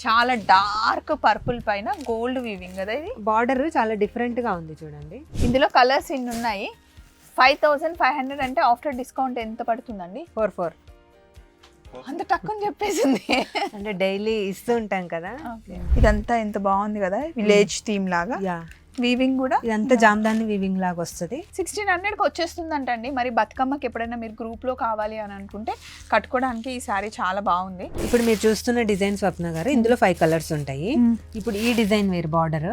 చాలా dark purple పైన gold weaving కదా ఇది. బార్డర్ చాలా డిఫరెంట్ గా ఉంది చూడండి. ఇందులో కలర్స్ ఇన్ని ఉన్నాయి. 5500 అంటే ఆఫ్టర్ డిస్కౌంట్ ఎంత పడుతుందండి? 44. అంత తక్కువ చెప్పేసింది. అంటే డైలీ ఇస్తూ ఉంటాం కదా. ఇదంతా ఎంత బాగుంది కదా, విలేజ్ థీమ్ లాగా. యా, వీవింగ్ కూడా ఇదంతా జామ్దాని వీవింగ్ లాగా వస్తుంది. 1600కి వచ్చేస్తుందంట అండి. మరి బతుకమ్మకి ఎప్పుడైనా మీరు గ్రూప్లో కావాలి అని అనుకుంటే కట్టుకోవడానికి ఈ సారీ చాలా బాగుంది. ఇప్పుడు మీరు చూస్తున్న డిజైన్ స్వప్న గారు, ఇందులో 5 కలర్స్ ఉంటాయి. ఇప్పుడు ఈ డిజైన్ వేరు బార్డర్,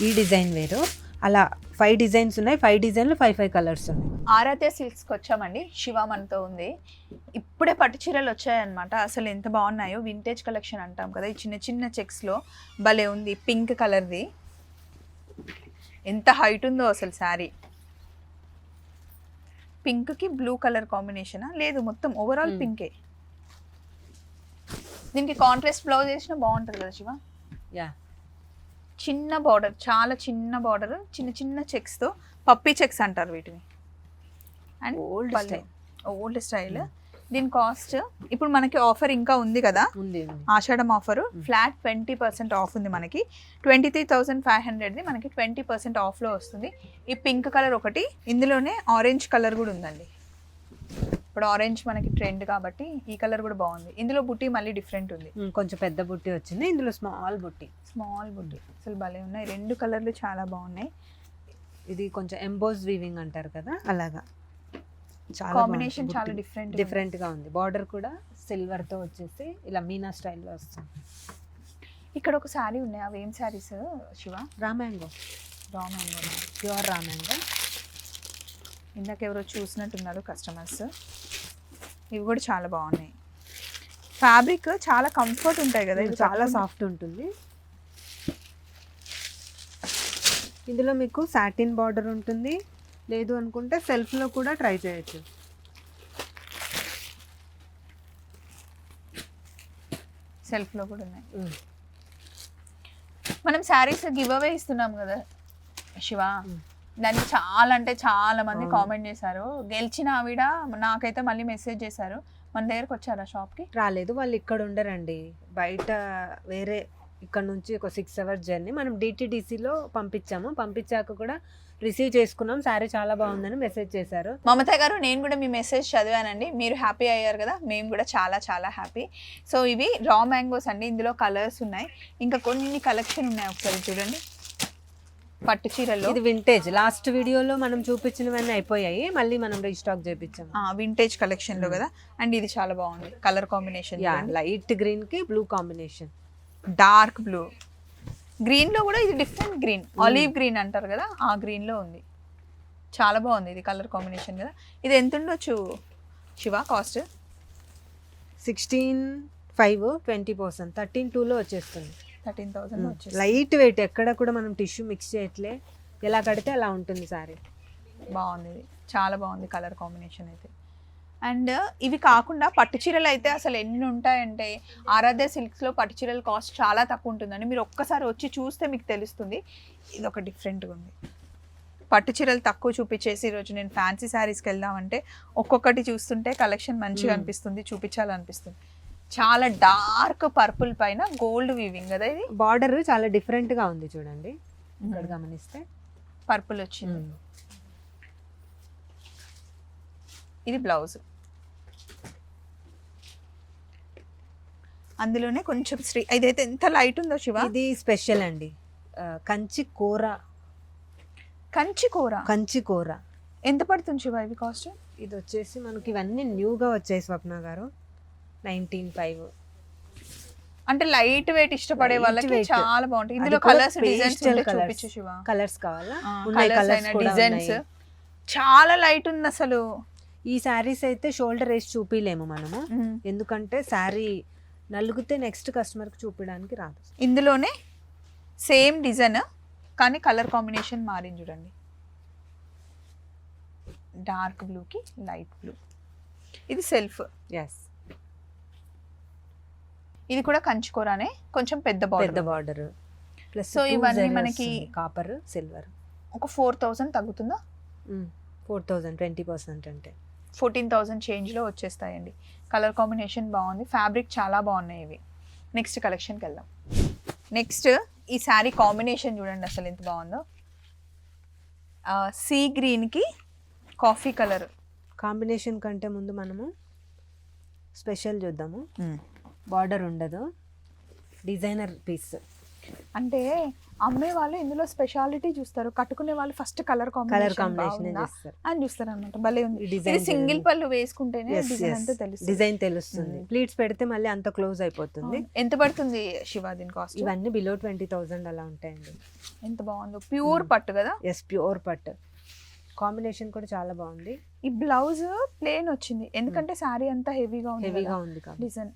ఈ డిజైన్ వేరు, అలా 5 డిజైన్స్ ఉన్నాయి. 5 డిజైన్లు 5 కలర్స్ ఉన్నాయి. ఆరాధ్య సిల్క్స్కి వచ్చామండి. శివ మనతో ఉంది. ఇప్పుడే పట్టు చీరలు వచ్చాయన్నమాట. అసలు ఎంత బాగున్నాయో, వింటేజ్ కలెక్షన్ అంటాం కదా. ఈ చిన్న చిన్న చెక్స్లో భలే ఉంది. పింక్ కలర్ది ఎంత హైట్ ఉందో అసలు శారీ. పింక్కి బ్లూ కలర్ కాంబినేషనా? లేదు, మొత్తం ఓవరాల్ పింకే. దీనికి కాంట్రాస్ట్ బ్లౌజ్ వేసినా బాగుంటుంది కదా శివ. యా, చిన్న బార్డర్, చాలా చిన్న బార్డర్, చిన్న చిన్న చెక్స్తో, పప్పీ చెక్స్ అంటారు వీటిని. And old style. దీని కాస్ట్ ఇప్పుడు మనకి ఆఫర్ ఇంకా ఉంది కదా, ఆషాఢం ఆఫర్ ఫ్లాట్ 20% ఆఫ్ ఉంది మనకి. 23,500ది మనకి 20% ఆఫ్లో వస్తుంది. ఈ పింక్ కలర్ ఒకటి, ఇందులోనే ఆరెంజ్ కలర్ కూడా ఉందండి. ఇప్పుడు ఆరెంజ్ మనకి ట్రెండ్ కాబట్టి ఈ కలర్ కూడా బాగుంది. ఇందులో బుట్టి మళ్ళీ డిఫరెంట్ ఉంది, కొంచెం పెద్ద బుట్టి వచ్చింది. ఇందులో స్మాల్ బుట్టి అసలు భలే ఉన్నాయి. 2 కలర్లు చాలా బాగున్నాయి. ఇది కొంచెం ఎంబోస్ వీవింగ్ అంటారు కదా, అలాగా కాంబినేషన్ చాలా డిఫరెంట్ గా ఉంది. బార్డర్ కూడా సిల్వర్ తో వచ్చేసి ఇలా మీనా స్టైల్లో వస్తుంది. ఇక్కడ ఒక శారీ ఉన్నాయి. అవి ఏం saris Shiva? Raw mango pure raw mango. ఇందాక ఎవరో చూసినట్టున్నారు కస్టమర్స్. ఇవి కూడా చాలా బాగున్నాయి. ఫ్యాబ్రిక్ చాలా కంఫర్ట్ ఉంటాయి కదా, ఇది చాలా సాఫ్ట్ ఉంటుంది. ఇందులో మీకు సాటిన్ బార్డర్ ఉంటుంది, లేదు అనుకుంటే సెల్ఫ్లో కూడా ట్రై చేయొచ్చు. సెల్ఫ్లో కూడా ఉన్నాయి. మనం శారీస్ గివ్ అవే ఇస్తున్నాం కదా శివ. దానికి చాలా అంటే చాలా మంది కామెంట్ చేశారు. గెలిచిన ఆవిడ నాకైతే మళ్ళీ మెసేజ్ చేశారు. మన దగ్గరకు వచ్చారా షాప్కి? రాలేదు, వాళ్ళు ఇక్కడ ఉండరండి, బయట వేరే. ఇక్కడ నుంచి ఒక 6 hours జర్నీ. మనం DTDCలో పంపించాక కూడా రిసీవ్ చేసుకున్నాం. శారీ చాలా బాగుందని మెసేజ్ చేశారు. మమత గారు, నేను కూడా మీ మెసేజ్ చదివానండి. మీరు హ్యాపీ అయ్యారు కదా, మేము కూడా చాలా చాలా హ్యాపీ. సో ఇవి రా మ్యాంగోస్ అండి. ఇందులో కలర్స్ ఉన్నాయి, ఇంకా కొన్ని కలెక్షన్ ఉన్నాయి. ఒకసారి చూడండి. పట్టు చీరల్లో ఇది వింటేజ్. లాస్ట్ వీడియోలో మనం చూపించినవన్నీ అయిపోయాయి, మళ్ళీ మనం రీస్టాక్ చేయించాం. వింటేజ్ కలెక్షన్లో కదా. అండ్ ఇది చాలా బాగుంది కలర్ కాంబినేషన్. లైట్ గ్రీన్కి బ్లూ కాంబినేషన్, డార్క్ బ్లూ. గ్రీన్లో కూడా ఇది డిఫరెంట్ గ్రీన్, ఆలివ్ గ్రీన్ అంటారు కదా, ఆ గ్రీన్లో ఉంది. చాలా బాగుంది ఇది కలర్ కాంబినేషన్ కదా. ఇది ఎంత ఉండొచ్చు శివ కాస్ట్? 16,500 20%, 13,200లో వచ్చేస్తుంది. 13,000 వచ్చేస్తుంది. లైట్ వెయిట్, ఎక్కడ కూడా మనం టిష్యూ మిక్స్ చేయట్లే, ఎలా కడితే అలా ఉంటుంది సారీ. బాగుంది ఇది, చాలా బాగుంది కలర్ కాంబినేషన్ అయితే. అండ్ ఇవి కాకుండా పట్టు చీరలు అయితే అసలు ఎన్ని ఉంటాయంటే, ఆరాధ్య సిల్క్స్లో పట్టు చీరల కాస్ట్ చాలా తక్కువ ఉంటుందండి. మీరు ఒక్కసారి వచ్చి చూస్తే మీకు తెలుస్తుంది. ఇది ఒక డిఫరెంట్గా ఉంది. పట్టు చీరలు తక్కువ చూపించేసి ఈరోజు నేను ఫ్యాన్సీ శారీస్కి వెళ్దామంటే ఒక్కొక్కటి చూస్తుంటే కలెక్షన్ మంచిగా అనిపిస్తుంది, చూపించాలనిపిస్తుంది. చాలా డార్క్ పర్పుల్ పైన గోల్డ్ వీవింగ్ కదా. ఇది బార్డర్ చాలా డిఫరెంట్గా ఉంది చూడండి, ఇక్కడ గమనిస్తే పర్పుల్ వచ్చింది. ఇది బ్లౌజ్. అందులోనే కొంచెం ఇదైతే ఎంత లైట్ ఉందో శివ. ఇది స్పెషల్ అండి, కంచి కూర. ఎంత పడుతుంది శివ ఇవి కాస్ట్? ఇది వచ్చేసి మనకి ఇవన్నీ న్యూగా వచ్చాయి స్వప్న గారు, 19,500. అంటే లైట్ వెయిట్ ఇష్టపడే వాళ్ళకి చాలా బాగుంటుంది. ఇందులో కలర్స్ డిజైన్స్ చూపించు శివ. కలర్స్ కావాలా? డిజైన్స్ చాలా లైట్ ఉంది అసలు. ఈ శారీస్ అయితే షోల్డర్ వేసి చూపిలేము మనము, ఎందుకంటే శారీ నలుగుతే నెక్స్ట్ కస్టమర్కి చూపించడానికి రాదు. ఇందులోనే సేమ్ డిజైన్ కానీ కలర్ కాంబినేషన్ మారింది చూడండి. డార్క్ బ్లూకి లైట్ బ్లూ. ఇది సెల్ఫ్. ఎస్, ఇది కూడా కంచుకోరానే, కొంచెం పెద్ద బార్డర్. ప్లస్ సో ఇవన్నీ మనకి కాపర్ సిల్వర్. ఒక 4,000 తగ్గుతుందా? 4,000 20% అంటే 14,000 చేంజ్లో వచ్చేస్తాయండి. కలర్ కాంబినేషన్ బాగుంది, ఫ్యాబ్రిక్ చాలా బాగున్నాయి ఇవి. నెక్స్ట్ కలెక్షన్కి వెళ్దాం. నెక్స్ట్ ఈ శారీ కాంబినేషన్ చూడండి అసలు ఎంత బాగుందో. సీ గ్రీన్కి కాఫీ కలర్ కాంబినేషన్ కంటే ముందు మనము స్పెషల్ చూద్దాము. బార్డర్ ఉండదు, డిజైనర్ పీస్. అంటే అమ్మే వాళ్ళు ఇందులో స్పెషాలిటీ చూస్తారు, కట్టుకునే వాళ్ళు ఫస్ట్ కలర్ కాంబినేషన్ కాంబినేషన్ అని చూస్తారు అనమాట. భలే ఉంది. డిజైన్ ఇది సింగిల్ పళ్ళు వేసుకుంటేనే డిజైన్ అంతా తెలుస్తుంది. డిజైన్ తెలుస్తుంది. ప్లీట్స్ పెడితే మళ్ళీ అంత క్లోజ్ అయిపోతుంది. ఎంత పడుతుంది శివ దీని కాస్ట్? ఇవన్నీ బిలో 20,000 అలా ఉంటాయండి. ఎంత బాగుందో, ప్యూర్ పట్టు కదా. ఎస్, ప్యూర్ పట్టు. కాంబినేషన్ కూడా చాలా బాగుంది. ఈ బ్లౌజ్ ప్లేన్ వచ్చింది ఎందుకంటే శారీ అంతా హెవీగా ఉంది డిజైన్.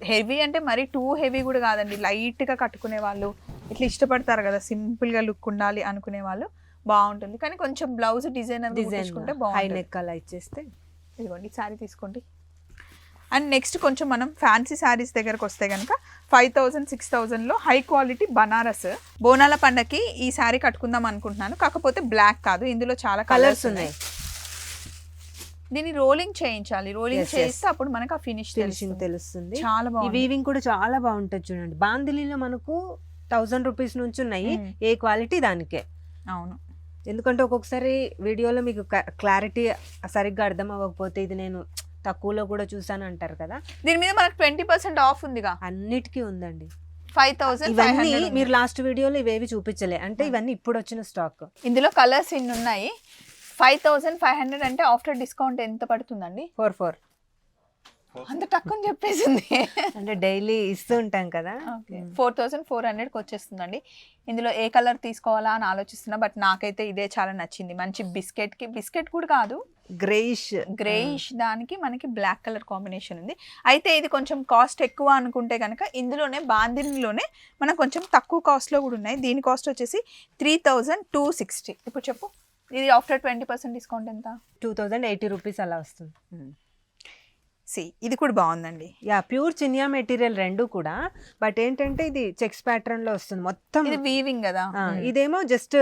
హెవీ అంటే మరి టూ హెవీ కూడా కాదండి, లైట్ గా కట్టుకునే వాళ్ళు ఇట్లా ఇష్టపడతారు కదా, సింపుల్ గా లుక్ ఉండాలి అనుకునే వాళ్ళు బాగుంటుంది. కానీ కొంచెం బ్లౌజ్ డిజైనర్ తీసుకుంటే హై బాగుంటుంది. నెక్ అలా ఇచ్చేస్తే ఇదిగోండి శారీ తీసుకోండి. అండ్ నెక్స్ట్ కొంచెం మనం ఫ్యాన్సీ శారీస్ దగ్గరకు వస్తే కనుక 5,000 6,000లో హై క్వాలిటీ బనారస్. బోనాల పండగకి ఈ శారీ కట్టుకుందాం అనుకుంటున్నాను, కాకపోతే బ్లాక్ కాదు, ఇందులో చాలా కలర్స్ ఉన్నాయి. దీన్ని రోలింగ్ చేయించాలి, రోలింగ్ చేస్తే అప్పుడు మనకు ఆ ఫినిషింగ్ తెలుస్తుంది. చాలా బాగుంది. వీవింగ్ కూడా చాలా బాగుంటుంది చూడండి. బాందిలీలో మనకు 1000 రూపీస్ నుంచి ఉన్నాయి, ఏ క్వాలిటీ దానికే. అవును, ఎందుకంటే ఒక్కొక్కసారి వీడియోలో మీకు క్లారిటీ సరిగ్గా అర్థం అవ్వకపోతే ఇది నేను తక్కువలో కూడా చూసాను అంటారు కదా. దీని మీద మనకు 20% ఆఫ్ ఉందిగా. అన్నిటికీ ఉందండి. 5,000 ఇవన్నీ మీరు లాస్ట్ వీడియోలో ఇవేవి చూపించలే, అంటే ఇవన్నీ ఇప్పుడు వచ్చిన స్టాక్. ఇందులో కలర్స్ ఇన్ని ఉన్నాయి. 5,500 అంటే ఆఫ్టర్ డిస్కౌంట్ ఎంత పడుతుందండి? 4,400. అంత తక్కువ చెప్పేసింది. అంటే డైలీ ఇస్తూ ఉంటాం కదా. 4,400కి వచ్చేస్తుందండి. ఇందులో ఏ కలర్ తీసుకోవాలా అని ఆలోచిస్తున్నా, బట్ నాకైతే ఇదే చాలా నచ్చింది. మంచి బిస్కెట్ కూడా కాదు, గ్రేయిష్ దానికి మనకి బ్లాక్ కలర్ కాంబినేషన్ ఉంది. అయితే ఇది కొంచెం కాస్ట్ ఎక్కువ అనుకుంటే కనుక ఇందులోనే బాందినిలోనే మనకు కొంచెం తక్కువ కాస్ట్లో కూడా ఉన్నాయి. దీని కాస్ట్ వచ్చేసి 3,260. ఇప్పుడు చెప్పు, ఇది ఆఫ్టర్ 20% డిస్కౌంట్ ఎంత? 2,080 రూపీస్ అలా వస్తుంది. ఇది కూడా బాగుందండి. యా, ప్యూర్ చినియా మెటీరియల్ రెండు కూడా. బట్ ఏంటంటే ఇది చెక్స్ ప్యాటర్న్ లో వస్తుంది మొత్తం. ఇది వీవింగ్ కదా. ఇదేమో జస్ట్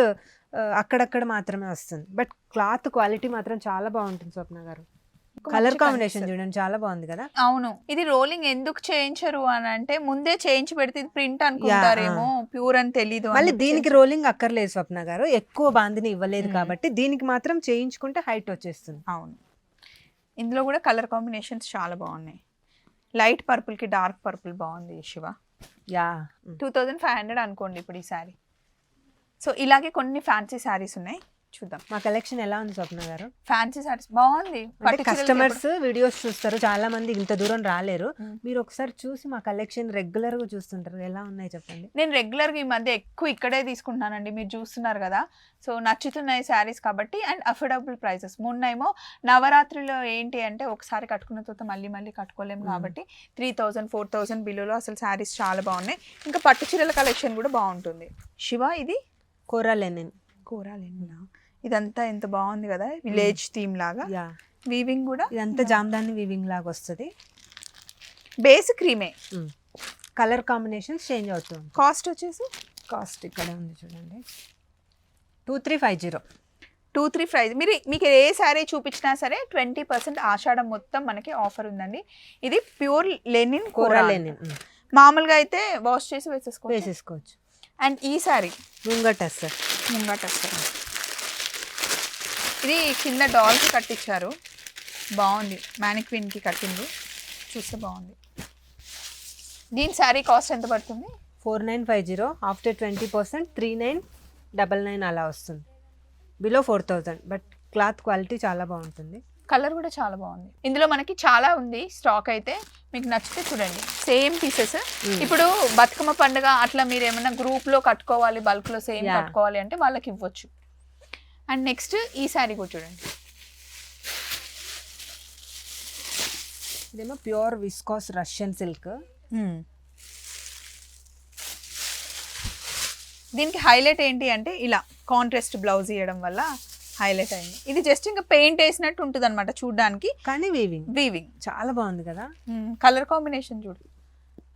అక్కడక్కడ మాత్రమే వస్తుంది. బట్ క్లాత్ క్వాలిటీ మాత్రం చాలా బాగుంటుంది స్వప్న గారు. కలర్ కాంబినేషన్ చూడండి చాలా బాగుంది కదా. అవును, ఇది రోలింగ్ ఎందుకు చేయించరు అని అంటే ముందే చేయించి పెడితే ఇది ప్రింట్ అనుకుంటారేమో, ప్యూర్ అని తెలీదు. మళ్ళీ దీనికి రోలింగ్ అక్కర్లేదు స్వప్న గారు, ఎక్కువ బాందిని ఇవ్వలేదు కాబట్టి దీనికి మాత్రం చేయించుకుంటే హైట్ వచ్చేస్తుంది. అవును, ఇందులో కూడా కలర్ కాంబినేషన్స్ చాలా బాగున్నాయి. లైట్ పర్పుల్ కి డార్క్ పర్పుల్ బాగుంది శివ. యా, 2,500 అనుకోండి ఇప్పుడు ఈ శారీ. సో ఇలాగే కొన్ని ఫ్యాన్సీ శారీస్ ఉన్నాయి, చూద్దాం. మా కలెక్షన్ ఎలా ఉంది స్వప్న గారు? ఫ్యాన్సీ సారీస్ బాగుంది. కస్టమర్స్ వీడియోస్ చూస్తారు, చాలా మంది ఇంత దూరం రాలేరు. మీరు ఒకసారి చూసి మా కలెక్షన్ రెగ్యులర్ గా చూస్తుంటారు, ఎలా ఉన్నాయి చెప్పండి. నేను రెగ్యులర్ గా ఈ మధ్య ఎక్కువ ఇక్కడే తీసుకుంటున్నానండి, మీరు చూస్తున్నారు కదా. సో నచ్చుతున్నాయి శారీస్ కాబట్టి, అండ్ అఫోర్డబుల్ ప్రైసెస్. మొన్నేమో నవరాత్రిలో ఏంటి అంటే ఒకసారి కట్టుకున్న తర్వాత మళ్ళీ కట్టుకోలేము కాబట్టి 3,000 4,000 బిలోలో అసలు శారీస్ చాలా బాగున్నాయి. ఇంకా పట్టు చీరల కలెక్షన్ కూడా బాగుంటుంది. శివ, ఇది కోరా లెనిన్. ఇదంతా ఎంత బాగుంది కదా, విలేజ్ థీమ్ లాగా. వీవింగ్ కూడా ఇదంతా జామ్దాని వీవింగ్ లాగా వస్తుంది. బేస్ క్రీమే, కలర్ కాంబినేషన్ చేంజ్ అవుతుంది. కాస్ట్ వచ్చేసి కాస్ట్ ఇక్కడ ఉంది చూడండి, 2,350. 2,350. మీకు ఏ శారీ చూపించినా సరే 20% ఆషాఢం మొత్తం మనకి ఆఫర్ ఉందండి. ఇది ప్యూర్ లెనిన్, కోరా లెనిన్. మామూలుగా అయితే వాష్ చేసి వేసేసుకోవచ్చు. అండ్ ఈ శారీ ముంగట ఇది కింద డాల్కి కట్టించారు, బాగుంది. మ్యానిక్విన్కి కట్టింది, చూస్తే బాగుంది. దీని శారీ కాస్ట్ ఎంత పడుతుంది? 4,950. ఆఫ్టర్ 20% 3,999 అలా వస్తుంది. బిలో 4,000. బట్ క్లాత్ క్వాలిటీ చాలా బాగుంటుంది. కలర్ కూడా చాలా బాగుంది. ఇందులో మనకి చాలా ఉంది స్టాక్, అయితే మీకు నచ్చితే చూడండి. Same pieces. ఇప్పుడు బతుకమ్మ పండుగ అట్లా మీరు ఏమైనా గ్రూప్ లో కట్టుకోవాలి, బల్క్ లో సేమ్ కట్టుకోవాలి అంటే వాళ్ళకి ఇవ్వచ్చు. అండ్ నెక్స్ట్ ఈ శారీ కూడా చూడండి, ఇదేమో ప్యూర్ విస్కాస్ రష్యన్ సిల్క్. దీనికి హైలైట్ ఏంటి అంటే ఇలా కాంట్రాస్ట్ బ్లౌజ్ ఇవ్వడం వల్ల హైలైట్ అయింది. ఇది జస్ట్ ఇంకా పెయింట్ వేసినట్టు ఉంటుంది అనమాట చూడడానికి, కానీ వీవింగ్ చాలా బాగుంది కదా. కలర్ కాంబినేషన్ చూడు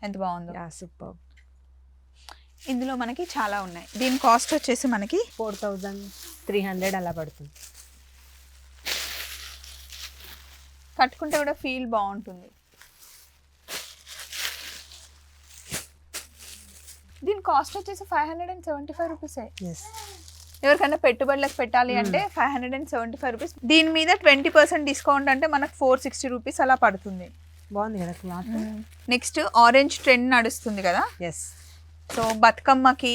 ఎంత బాగుందో. సూపర్. ఇందులో మనకి చాలా ఉన్నాయి. దీని కాస్ట్ వచ్చేసి మనకి 4,300 అలా పడుతుంది. కట్టుకుంటే కూడా ఫీల్ బాగుంటుంది. దీని కాస్ట్ వచ్చేసి 575 రూపీసే. ఎస్ ఎవరికైనా పెట్టుబడులకు పెట్టాలి అంటే 575 రూపీస్. దీని మీద 20% డిస్కౌంట్ అంటే మనకు 460 రూపీస్ అలా పడుతుంది. బాగుంది కదా క్లాత్. నెక్స్ట్ ఆరెంజ్ ట్రెండ్ నడుస్తుంది కదా, ఎస్ సో బతుకమ్మకి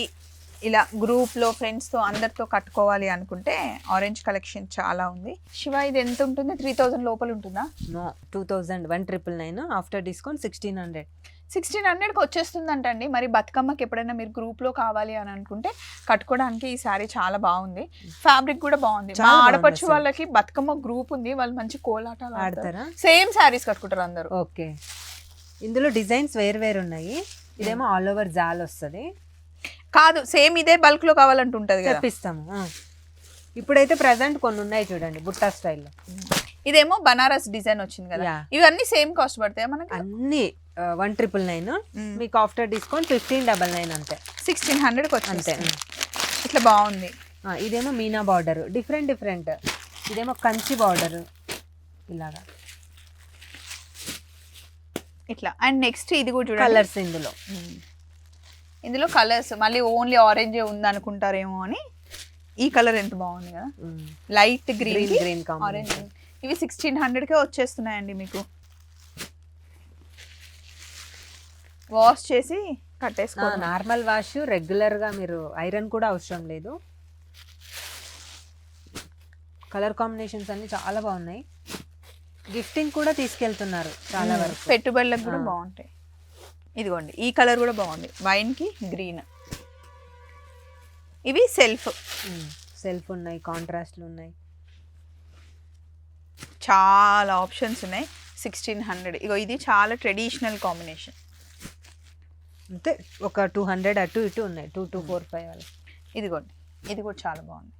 ఇలా గ్రూప్లో ఫ్రెండ్స్తో అందరితో కట్టుకోవాలి అనుకుంటే ఆరెంజ్ కలెక్షన్ చాలా ఉంది. శివ ఇది ఎంత ఉంటుంది? 3000 లోపల ఉంటుందా? No 2199 after discount 1600. 1600కి వచ్చేస్తుందంటండి. మరి బతుకమ్మకి ఎప్పుడైనా మీరు గ్రూప్లో కావాలి అని అనుకుంటే కట్టుకోవడానికి ఈ శారీ చాలా బాగుంది. ఫ్యాబ్రిక్ కూడా బాగుంది. మా ఆడపడుచు వాళ్ళకి బతుకమ్మ గ్రూప్ ఉంది, వాళ్ళు మంచి కోలాటాలు ఆడతారా, సేమ్ శారీస్ కట్టుకుంటారు అందరూ. ఓకే, ఇందులో డిజైన్స్ వేరు ఉన్నాయి. ఇదేమో ఆల్ ఓవర్ జాల్ వస్తుంది. కాదు, సేమ్ ఇదే బల్క్ లో కావాలంటుంటది కదా, తెప్పిస్తాము. ఇప్పుడైతే ప్రెసెంట్ కొన్ని ఉన్నాయి చూడండి బుట్టా స్టైల్లో. ఇదేమో బనారస్ డిజైన్ వచ్చింది కదా, ఇవన్నీ సేమ్ కాస్ట్ పడతాయి మనకి. అన్ని 1999, మీకు ఆఫ్టర్ డిస్కౌంట్ 1599 అంతే. 1600కి అంతే. ఇట్లా బాగుంది. ఇదేమో మీనా బార్డర్, డిఫరెంట్. ఇదేమో కంచి బార్డర్ ఇలాగా ఇట్లా. అండ్ నెక్స్ట్ ఇది కూడా చూడండి, కలర్స్ ఇందులో కలర్స్ మళ్ళీ ఓన్లీ ఆరెంజ్ ఉంది అనుకుంటారేమో అని. ఈ కలర్ ఎంత బాగుంది కదా, లైట్ గ్రీన్ ఆరెంజ్. ఇవి 1600కే వచ్చేస్తున్నాయండి మీకు. వాష్ చేసి కట్టేసుకో, నార్మల్ వాష్, రెగ్యులర్ గా మీరు ఐరన్ కూడా అవసరం లేదు. కలర్ కాంబినేషన్స్ అన్ని చాలా బాగున్నాయి. గిఫ్టింగ్ కూడా తీసుకెళ్తున్నారు చాలా వరకు, పెట్టుబడులకు కూడా బాగుంటాయి. ఇదిగోండి ఈ కలర్ కూడా బాగుంది, వైన్ కి గ్రీన్. ఇవి సెల్ఫ్ ఉన్నాయి, కాంట్రాస్ట్లు ఉన్నాయి, చాలా ఆప్షన్స్ ఉన్నాయి. 1600. ఇగో ఇది చాలా ట్రెడిషనల్ కాంబినేషన్. అంతే, ఒక 200 అటు ఇటు ఉన్నాయి, 2245 వాళ్ళు. ఇదిగోండి ఇది కూడా చాలా బాగుంది.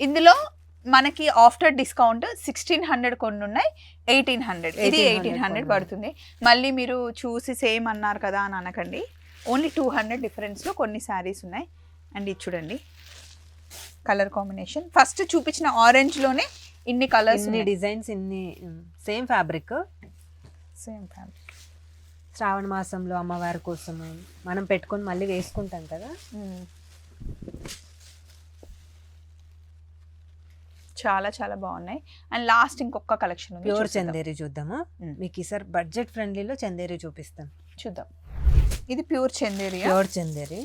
ఇందులో మనకి ఆఫ్టర్ డిస్కౌంట్ 1600 కొన్ని ఉన్నాయి, 1800. ఇది 1800 పడుతుంది. మళ్ళీ మీరు చూసి సేమ్ అన్నారు కదా అని అనకండి, ఓన్లీ 200 డిఫరెన్స్లో కొన్ని శారీస్ ఉన్నాయి. అండ్ ఇది చూడండి కలర్ కాంబినేషన్. ఫస్ట్ చూపించిన ఆరెంజ్లోనే ఇన్ని కలర్స్, ఇన్ని డిజైన్స్, ఇన్ని సేమ్ ఫ్యాబ్రిక్. శ్రావణ మాసంలో అమ్మవారి కోసం మనం పెట్టుకొని మళ్ళీ వేసుకుంటాం కదా. చాలా చాలా బాగున్నాయి. అండ్ లాస్ట్ ఇంకొక కలెక్షన్ ఉంది, ప్యూర్ చందేరి చూద్దాము. మీకు ఈసారి బడ్జెట్ ఫ్రెండ్లీలో చందేరి చూపిస్తాను, చూద్దాం. ఇది ప్యూర్ చందేరి.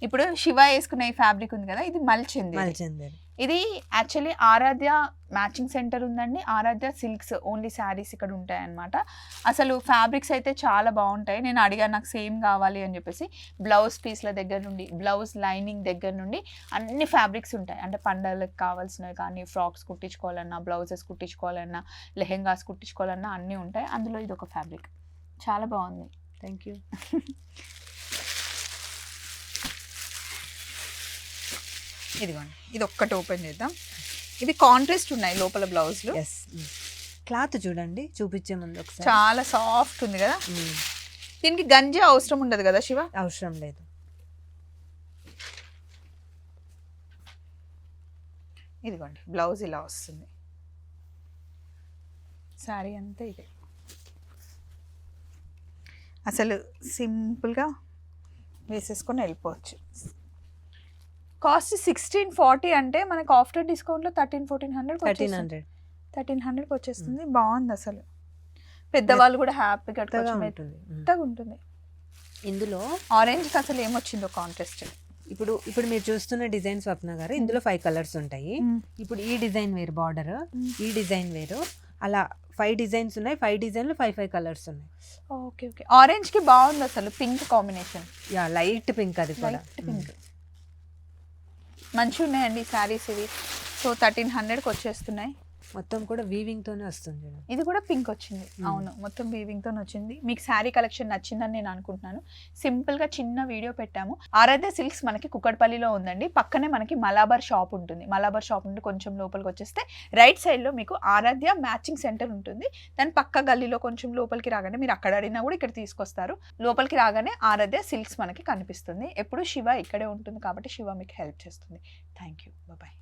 ఇప్పుడు శివ వేసుకున్న ఈ ఫ్యాబ్రిక్ ఉంది కదా, ఇది మల్ చందేరి. ఇది యాక్చువల్లీ ఆరాధ్య మ్యాచింగ్ సెంటర్ ఉందండి, ఆరాధ్య సిల్క్స్ ఓన్లీ శారీస్ ఇక్కడ ఉంటాయి అన్నమాట. అసలు ఫ్యాబ్రిక్స్ అయితే చాలా బాగుంటాయి. నేను అడిగాను నాకు సేమ్ కావాలి అని చెప్పేసి. బ్లౌజ్ పీస్ల దగ్గర నుండి, బ్లౌజ్ లైనింగ్ దగ్గర నుండి అన్ని ఫ్యాబ్రిక్స్ ఉంటాయి. అంటే పండగలకు కావాల్సినవి కానీ, ఫ్రాక్స్ కుట్టించుకోవాలన్నా, బ్లౌజెస్ కుట్టించుకోవాలన్నా, లెహెంగాస్ కుట్టించుకోవాలన్నా అన్నీ ఉంటాయి. అందులో ఇది ఒక ఫ్యాబ్రిక్ చాలా బాగుంది. Thank you. ఇదిగోండి ఇది ఒక్కటి ఓపెన్ చేద్దాం. ఇవి కాంట్రాస్ట్ ఉన్నాయి లోపల బ్లౌజ్లు. క్లాత్ చూడండి, చూపించే ముందు ఒకసారి. చాలా సాఫ్ట్ ఉంది కదా. దీనికి గంజి అవసరం ఉండదు కదా శివ? అవసరం లేదు. ఇదిగోండి బ్లౌజ్ ఇలా వస్తుంది, శారీ అంతా ఇదే. అసలు సింపుల్గా వేసేసుకొని వెళ్ళిపోవచ్చు. కాస్ట్ 1640 అంటే మనకు ఆఫ్టర్ డిస్కౌంట్లో 1300-1400కి వచ్చేస్తుంది. బాగుంది అసలు. పెద్దవాళ్ళు కూడా హ్యాపీగా ఉంటుంది. ఇందులో ఆరెంజ్కి అసలు ఏమొచ్చిందో కాంట్రాస్ట్. ఇప్పుడు మీరు చూస్తున్న డిజైన్ స్వప్న గారు, ఇందులో 5 కలర్స్ ఉంటాయి. ఇప్పుడు ఈ డిజైన్ వేరు బార్డర్, ఈ డిజైన్ వేరు, అలా 5 డిజైన్స్ ఉన్నాయి. 5 డిజైన్లు 5 కలర్స్ ఉన్నాయి. ఓకే. ఆరెంజ్ కి బాగుంది అసలు, పింక్ కాంబినేషన్. లైట్ పింక్, అది కూడా పింక్. మంచిగా ఉన్నాయండి శారీస్ ఇవి. సో 1300కి వచ్చేస్తున్నాయి. మొత్తం కూడా వీవింగ్ తోనే వస్తుంది. ఇది కూడా పింక్ వచ్చింది. అవును, మొత్తం వీవింగ్ తోనే వచ్చింది. మీకు శారీ కలెక్షన్ నచ్చిందని నేను అనుకుంటున్నాను. సింపుల్ గా చిన్న వీడియో పెట్టాము. ఆరాధ్య సిల్క్స్ మనకి కుక్కడపల్లిలో ఉందండి. పక్కనే మనకి మలాబార్ షాప్ ఉంటుంది. మలాబార్ షాప్ నుండి కొంచెం లోపలికి వచ్చేస్తే రైట్ సైడ్ లో మీకు ఆరాధ్య మ్యాచింగ్ సెంటర్ ఉంటుంది. దాని పక్క గల్లీలో కొంచెం లోపలికి రాగానే మీరు అక్కడ అడిగినా కూడా ఇక్కడ తీసుకొస్తారు. లోపలికి రాగానే ఆరాధ్య సిల్క్స్ మనకి కనిపిస్తుంది. ఎప్పుడు శివ ఇక్కడే ఉంటుంది కాబట్టి శివ మీకు హెల్ప్ చేస్తుంది. Thank you, bye.